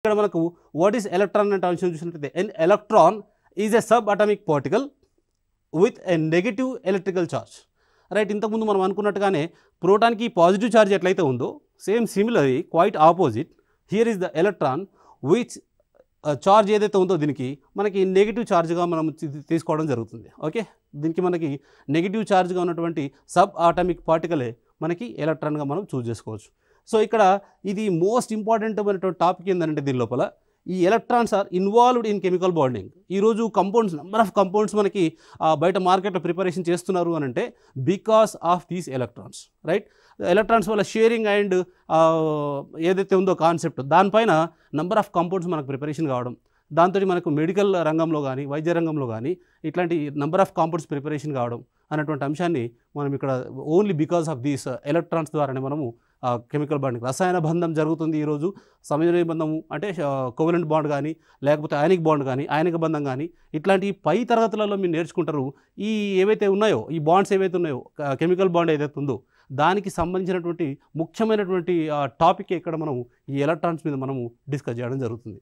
ఇక్కడ మనకు what is electron అంటే అంశం చూసినట్లయితే an electron is a sub atomic particle with a negative electrical charge. Right, ఇంతకుముందు మనం అనుకున్నట్టుగానే ప్రోటాన్కి పాజిటివ్ ఛార్జ్ ఎట్లయితే ఉందో same similarly quite opposite here is the electron which charge ఏదైతే ఉందో దీనికి మనకి నెగిటివ్ ఛార్జ్గా మనం తీసుకోవడం జరుగుతుంది. ఓకే, దీనికి మనకి నెగిటివ్ ఛార్జ్గా ఉన్నటువంటి సబ్ ఆటమిక్ పార్టికలే మనకి ఎలక్ట్రాన్గా మనం చూస్ చేసుకోవచ్చు. సో ఇక్కడ ఇది మోస్ట్ ఇంపార్టెంట్ అయినటువంటి టాపిక్ ఏంటంటే దీని లోపల ఈ electrons are involved in chemical bonding. ఈరోజు కంపౌండ్స్ నెంబర్ ఆఫ్ కంపౌండ్స్ మనకి బయట మార్కెట్లో ప్రిపరేషన్ చేస్తున్నారు అని అంటే because of these electrons. Right, electrons వల్ల షేరింగ్ అండ్ ఏదైతే ఉందో కాన్సెప్ట్ దానిపైన నెంబర్ ఆఫ్ కంపౌండ్స్ మనకు ప్రిపరేషన్ కావడం, దాంతో మనకు మెడికల్ రంగంలో కానీ వైద్య రంగంలో కానీ ఇట్లాంటి నెంబర్ ఆఫ్ కాంపౌండ్స్ ప్రిపరేషన్ కావడం అనేటువంటి అంశాన్ని మనం ఇక్కడ only because of these electrons ద్వారానే మనము కెమికల్ బాండింగ్ రసాయన బంధం జరుగుతుంది. ఈరోజు సమయోజన బంధము అంటే కోవలెంట్ బాండ్ కానీ లేకపోతే అయానిక్ బాండ్ కానీ అయానిక బంధం కానీ ఇట్లాంటి పై తరగతులలో మీరు నేర్చుకుంటారు. ఈ ఏవైతే ఉన్నాయో ఈ బాండ్స్ ఏవైతే ఉన్నాయో కెమికల్ బాండ్ ఏదైతే ఉందో దానికి సంబంధించినటువంటి ముఖ్యమైనటువంటి టాపిక్ ఇక్కడ మనం ఈ ఎలక్ట్రాన్స్ మీద మనము డిస్కస్ చేయడం జరుగుతుంది.